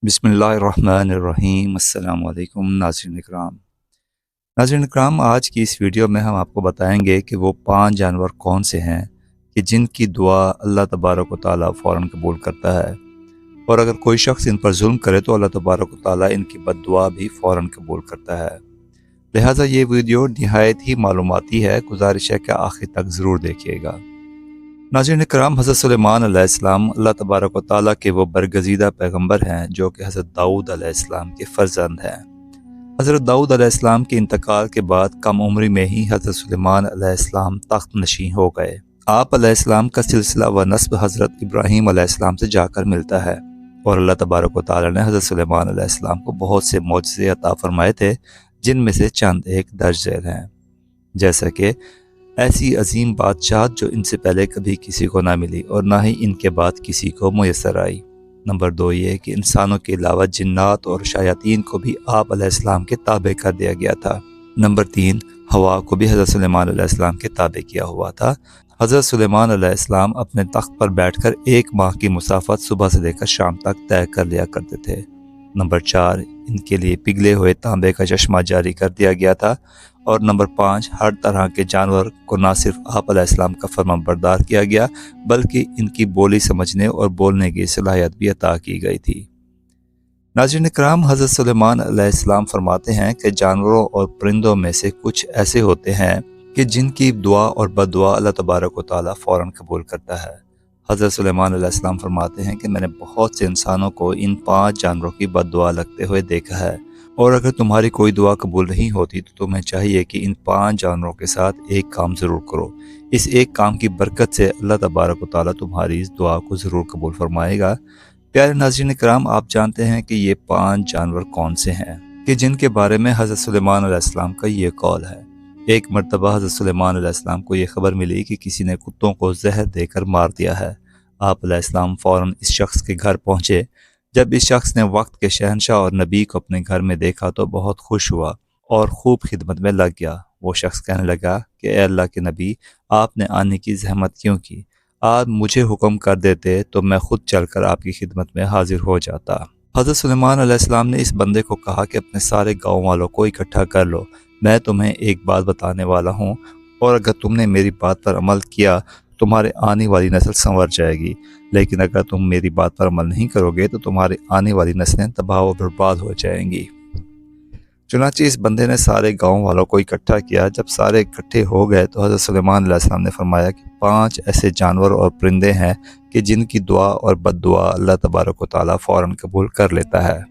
बिस्मिल्लाहिर्रहमानिर्रहीम। अस्सलाम वालेकुम नाज़रीन इकराम। आज की इस वीडियो में हम आपको बताएंगे कि वो 5 जानवर कौन से हैं कि जिनकी दुआ अल्लाह तबारक व तआला फ़ौरन कबूल करता है, और अगर कोई शख्स इन पर जुल्म करे तो अल्लाह तबारक व तआला इनकी बद्दुआ भी फ़ौरन कबूल करता है। लिहाजा ये वीडियो निहायत ही मालूमाती है, गुजारिश है कि आखिर तक ज़रूर देखिएगा। नाज़रीन इकराम, हज़रत सुलेमान अलैहिस्सलाम अल्लाह तबारक व तआला के वो बरगज़ीदा पैगम्बर हैं जो कि हज़रत दाऊद अलैहिस्सलाम के फ़र्जंद हैं। हज़रत दाऊद अलैहिस्सलाम के इंतकाल के बाद कम उम्री में ही हज़रत सुलेमान अलैहिस्सलाम तख्त नशीं हो गए। आप अलैहिस्सलाम का सिलसिला व नस्ब हज़रत इब्राहीम अलैहिस्सलाम से जाकर मिलता है, और अल्लाह तबारक व तआला ने हज़रत सुलेमान अलैहिस्सलाम को बहुत से मोजज़े अता फरमाए थे, जिनमें से चंद एक दर्ज झेल हैं। जैसा कि ऐसी अजीम बादशाह जो इनसे पहले कभी किसी को ना मिली और ना ही इनके बाद किसी को मुयस्सर आई। नंबर 2 ये कि इंसानों के अलावा जिन्नात और शयातीन को भी आप अलैहिस्सलाम के ताबे कर दिया गया था। नंबर 3, हवा को भी हज़रत सुलेमान अलैहिस्सलाम के ताबे किया हुआ था। हज़रत सुलेमान अलैहिस्सलाम अपने तख्त पर बैठकर 1 माह की मुसाफत सुबह से लेकर शाम तक तय कर लिया करते थे। नंबर 4, इनके लिए पिघले हुए तांबे का चश्मा जारी कर दिया गया था। और नंबर 5, हर तरह के जानवर को न सिर्फ आप अलैहिस्सलाम का फर्माबरदार किया गया, बल्कि इनकी बोली समझने और बोलने की सलाहियत भी अता की गई थी। नाज़रीन इकराम, हज़रत सुलेमान अलैहिस्सलाम फरमाते हैं कि जानवरों और परिंदों में से कुछ ऐसे होते हैं कि जिनकी दुआ और बद्दुआ अल्लाह तबारक व तआला फ़ौरन कबूल करता है। हज़रत सुलेमान अलैहिस्सलाम फरमाते हैं कि मैंने बहुत से इंसानों को इन 5 जानवरों की बद्दुआ लगते हुए देखा है, और अगर तुम्हारी कोई दुआ कबूल नहीं होती तो तुम्हें चाहिए कि इन 5 जानवरों के साथ एक काम ज़रूर करो। इस एक काम की बरकत से अल्लाह तबारक व तआला तुम्हारी इस दुआ को ज़रूर कबूल फरमाएगा। प्यारे नाज़रीन इकराम, आप जानते हैं कि ये 5 जानवर कौन से हैं कि जिनके बारे में हज़रत सुलेमान अलैहिस्सलाम का ये कौल है। एक मरतबा हज़रत सुलेमान अलैहिस्सलाम को ये खबर मिली कि किसी ने कुत्तों को जहर देकर मार दिया है। आप अलैहिस्सलाम फ़ौरन इस शख्स के घर पहुँचे। जब इस शख्स ने वक्त के शहंशाह और नबी को अपने घर में देखा तो बहुत खुश हुआ और खूब खिदमत में लग गया। वो शख्स कहने लगा कि ए अल्लाह के नबी, आपने आने की जहमत क्यों की? आप मुझे हुक्म कर देते तो मैं खुद चलकर आपकी खिदमत में हाजिर हो जाता। हज़रत सुलेमान अलैहिस्सलाम ने इस बंदे को कहा कि अपने सारे गाँव वालों को इकट्ठा कर लो, मैं तुम्हें एक बात बताने वाला हूँ, और अगर तुमने मेरी बात पर अमल किया तुम्हारे आने वाली नस्ल संवर जाएगी, लेकिन अगर तुम मेरी बात पर अमल नहीं करोगे तो तुम्हारी आने वाली नस्लें तबाह व बर्बाद हो जाएंगी। चुनांचे इस बंदे ने सारे गांव वालों को इकट्ठा किया। जब सारे इकट्ठे हो गए तो हज़रत सुलेमान अलैहिस्सलाम ने फरमाया कि 5 ऐसे जानवर और परिंदे हैं कि जिनकी दुआ और बद्दुआ अल्लाह तबारक व तआला फ़ौरन कबूल कर लेता है।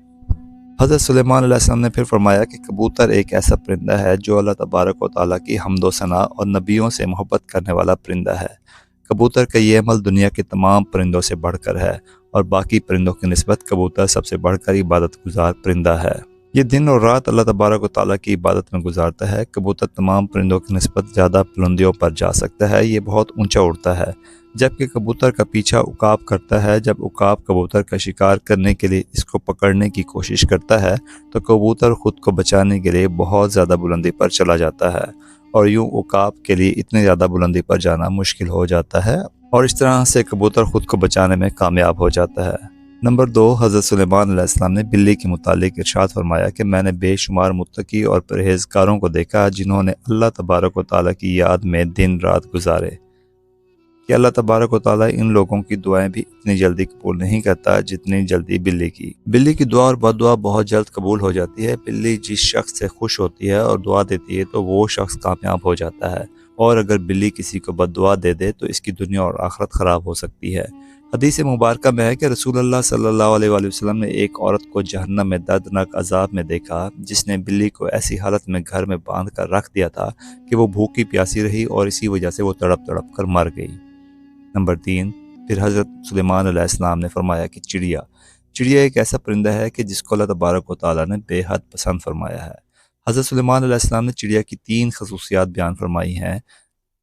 हज़रत सुलेमान अलैहिस्सलाम ने फिर फरमाया कि कबूतर एक ऐसा परिंदा है जो अल्लाह तबारक व तआला की हम्द व सना और नबियों से मोहब्बत करने वाला परिंदा है। कबूतर का ये अमल दुनिया के तमाम परिंदों से बढ़कर है, और बाकी परिंदों की निस्बत कबूतर सबसे बढ़कर इबादत गुजार परिंदा है। ये दिन और रात अल्लाह तबारक व तआला की इबादत में गुजारता है। कबूतर तमाम परिंदों की निस्बत ज़्यादा बुलंदियों पर जा सकता है, ये बहुत ऊंचा उड़ता है, जबकि कबूतर का पीछा उकाब करता है। जब उकाब कबूतर का शिकार करने के लिए इसको पकड़ने की कोशिश करता है तो कबूतर खुद को बचाने के लिए बहुत ज़्यादा बुलंदी पर चला जाता है, और यूं उकाब के लिए इतनी ज़्यादा बुलंदी पर जाना मुश्किल हो जाता है, और इस तरह से कबूतर खुद को बचाने में कामयाब हो जाता है। नंबर 2, हज़रत सुलेमान अलैहिस्सलाम ने बिल्ली के मुतालिक इरशाद फरमाया कि मैंने बेशुमार मुत्तकी और परहेज़गारों को देखा जिन्होंने अल्लाह तबारक व तआला की याद में दिन रात गुजारे, कि अल्लाह तबारक व तआला इन लोगों की दुआएं भी इतनी जल्दी कबूल नहीं करता जितनी जल्दी बिल्ली की। बिल्ली की दुआ और बद्दुआ बहुत जल्द कबूल हो जाती है। बिल्ली जिस शख्स से खुश होती है और दुआ देती है तो वो शख्स कामयाब हो जाता है, और अगर बिल्ली किसी को बद्दुआ दे दे तो इसकी दुनिया और आखिरत ख़राब हो सकती है। हदीस मुबारक में है कि रसूलुल्लाह सल्लल्लाहु अलैहि वसल्लम ने एक औरत को जहन्नम में दर्दनाक अजाब में देखा, जिसने बिल्ली को ऐसी हालत में घर में बांध कर रख दिया था कि वो भूखी प्यासी रही और इसी वजह से वो तड़प तड़प कर मर गई। नंबर 3, फिर हज़रत सुलेमान अलैहिस्सलाम ने फरमाया कि चिड़िया एक ऐसा परिंदा है कि जिसको अल्लाह तबारक व तआला ने बेहद पसंद फरमाया है। हज़रत सुलेमान अलैहिस्सलाम ने चिड़िया की 3 खसूसियात बयान फरमाई हैं।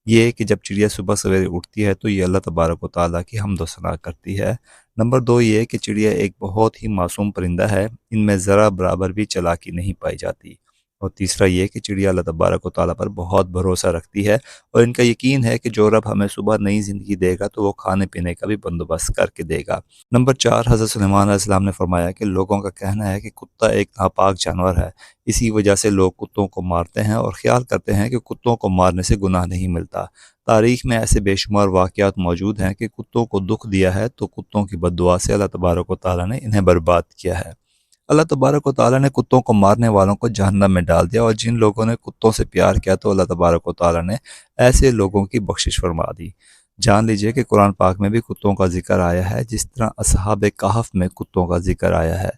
ये कि जब चिड़िया सुबह सवेरे उठती है तो ये अल्लाह तबारक व तआला की हम्द व सना करती है। नंबर 2 ये कि चिड़िया एक बहुत ही मासूम परिंदा है, इनमें ज़रा बराबर भी चालाकी नहीं पाई जाती। اور تیسرا یہ کہ چڑیا اللہ تبارک و تعالیٰ پر بہت بھروسہ رکھتی ہے اور ان کا یقین ہے کہ جو رب ہمیں صبح نئی زندگی دے گا تو وہ کھانے پینے کا بھی بندوبست کر کے دے گا۔ نمبر 4، حضرت سلیمان علیہ السلام نے فرمایا کہ لوگوں کا کہنا ہے کہ کتا ایک ناپاک جانور ہے، اسی وجہ سے لوگ کتوں کو مارتے ہیں اور خیال کرتے ہیں کہ کتوں کو مارنے سے گناہ نہیں ملتا۔ تاریخ میں ایسے بے شمار واقعات موجود ہیں کہ کتوں کو دکھ دیا ہے تو کتوں کی بد دعا سے اللہ تبارک و تعالیٰ نے انہیں برباد کیا ہے۔ اللہ تبارک و تعالیٰ نے کتوں کو مارنے والوں کو جہنم میں ڈال دیا، اور جن لوگوں نے کتوں سے پیار کیا تو اللہ تبارک و تعالیٰ نے ایسے لوگوں کی بخشش فرما دی۔ جان لیجئے کہ قرآن پاک میں بھی کتوں کا ذکر آیا ہے، جس طرح اصحاب کہف میں کتوں کا ذکر آیا ہے،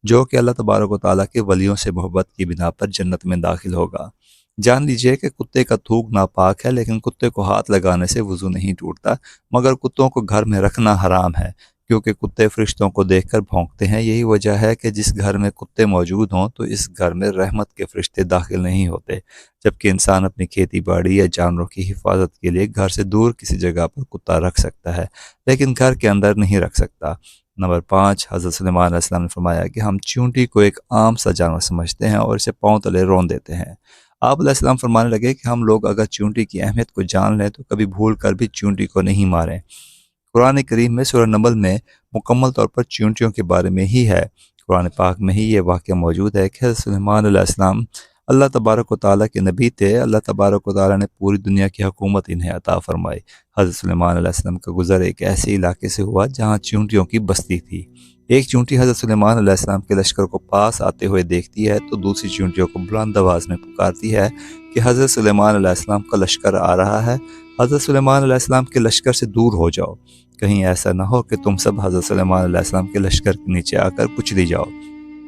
جو کہ اللہ تبارک و تعالیٰ کے ولیوں سے محبت کی بنا پر جنت میں داخل ہوگا۔ جان لیجئے کہ کتے کا تھوک ناپاک ہے، لیکن کتے کو ہاتھ لگانے سے وضو نہیں ٹوٹتا، مگر کتوں کو گھر میں رکھنا حرام ہے، کیونکہ کتے فرشتوں کو دیکھ کر بھونکتے ہیں۔ یہی وجہ ہے کہ جس گھر میں کتے موجود ہوں تو اس گھر میں رحمت کے فرشتے داخل نہیں ہوتے، جبکہ انسان اپنی کھیتی باڑی یا جانوروں کی حفاظت کے لیے گھر سے دور کسی جگہ پر کتا رکھ سکتا ہے، لیکن گھر کے اندر نہیں رکھ سکتا۔ نمبر 5، حضرت سلیمان علیہ السلام نے فرمایا کہ ہم چیونٹی کو ایک عام سا جانور سمجھتے ہیں اور اسے پاؤں تلے رون دیتے ہیں۔ آپ علیہ السلام فرمانے لگے کہ ہم لوگ اگر چیونٹی کی اہمیت کو جان لیں تو کبھی بھول کر بھی چیونٹی کو نہیں ماریں۔ قرآن کریم میں سورہ نمل میں مکمل طور پر چیونٹیوں کے بارے میں ہی ہے۔ قرآن پاک میں ہی یہ واقعہ موجود ہے کہ حضرت سلیمان علیہ السلام اللہ تبارک و تعالیٰ کے نبی تھے۔ اللہ تبارک و تعالیٰ نے پوری دنیا کی حکومت انہیں عطا فرمائی۔ حضرت سلیمان علیہ السلام کا گزر ایک ایسے علاقے سے ہوا جہاں چیونٹیوں کی بستی تھی۔ ایک چیونٹی حضرت سلیمان علیہ السلام کے لشکر کو پاس آتے ہوئے دیکھتی ہے تو دوسری چیونٹیوں کو بلند آواز میں پکارتی ہے کہ حضرت سلیمان علیہ السلام کا لشکر آ رہا ہے، حضرت سلیمان علیہ السلام کے لشکر سے دور ہو جاؤ، کہیں ایسا نہ ہو کہ تم سب حضرت سلیمان علیہ السلام کے لشکر کے نیچے آ کر کچلی جاؤ۔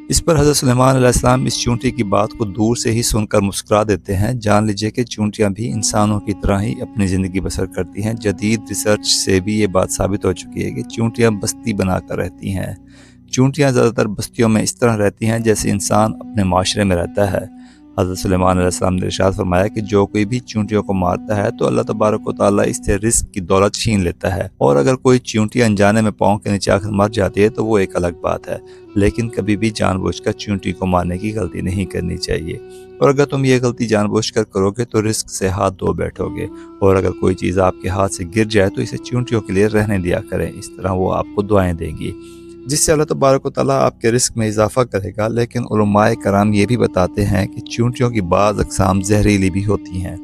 اس پر حضرت سلیمان علیہ السلام اس چیونٹی کی بات کو دور سے ہی سن کر مسکرا دیتے ہیں۔ جان لیجئے کہ چیونٹیاں بھی انسانوں کی طرح ہی اپنی زندگی بسر کرتی ہیں۔ جدید ریسرچ سے بھی یہ بات ثابت ہو چکی ہے کہ چیونٹیاں بستی بنا کر رہتی ہیں۔ چیونٹیاں زیادہ تر بستیوں میں اس طرح رہتی ہیں جیسے انسان اپنے معاشرے میں رہتا ہے۔ حضرت سلیمان علیہ السلام نے ارشاد فرمایا کہ جو کوئی بھی چیونٹیوں کو مارتا ہے تو اللہ تبارک و تعالیٰ اس سے رزق کی دولت چھین لیتا ہے، اور اگر کوئی چیونٹی انجانے میں پاؤں کے نیچے آ کر مر جاتی ہے تو وہ ایک الگ بات ہے، لیکن کبھی بھی جان بوجھ کر چیونٹی کو مارنے کی غلطی نہیں کرنی چاہیے، اور اگر تم یہ غلطی جان بوجھ کر کرو گے تو رزق سے ہاتھ دھو بیٹھو گے، اور اگر کوئی چیز آپ کے ہاتھ سے گر جائے تو اسے چیونٹیوں کے لیے رہنے دیا کریں، اس طرح وہ آپ کو دعائیں دیں گی، جس سے اللہ تبارک و تعالیٰ آپ کے رزق میں اضافہ کرے گا۔ لیکن علماء کرام یہ بھی بتاتے ہیں کہ چیونٹیوں کی بعض اقسام زہریلی بھی ہوتی ہیں،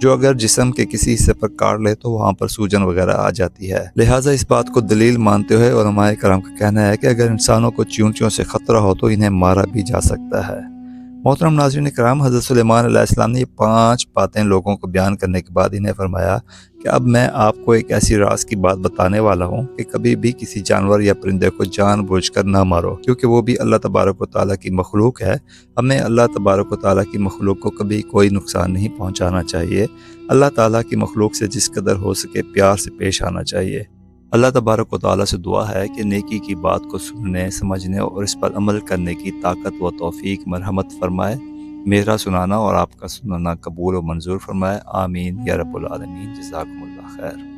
جو اگر جسم کے کسی حصے پر کاٹ لے تو وہاں پر سوجن وغیرہ آ جاتی ہے۔ لہٰذا اس بات کو دلیل مانتے ہوئے علماء کرام کا کہنا ہے کہ اگر انسانوں کو چیونٹیوں سے خطرہ ہو تو انہیں مارا بھی جا سکتا ہے۔ محترم ناظرین کرام، حضرت سلیمان علیہ السلام نے یہ 5 باتیں لوگوں کو بیان کرنے کے بعد انہیں فرمایا کہ اب میں آپ کو ایک ایسی راز کی بات بتانے والا ہوں کہ کبھی بھی کسی جانور یا پرندے کو جان بوجھ کر نہ مارو، کیونکہ وہ بھی اللہ تبارک و تعالیٰ کی مخلوق ہے۔ ہمیں اللہ تبارک و تعالیٰ کی مخلوق کو کبھی کوئی نقصان نہیں پہنچانا چاہیے۔ اللہ تعالیٰ کی مخلوق سے جس قدر ہو سکے پیار سے پیش آنا چاہیے۔ اللہ تبارک و تعالیٰ سے دعا ہے کہ نیکی کی بات کو سننے، سمجھنے اور اس پر عمل کرنے کی طاقت و توفیق مرحمت فرمائے۔ میرا سنانا اور آپ کا سننا قبول و منظور فرمائے، آمین یا رب العالمین۔ جزاکم اللہ خیر۔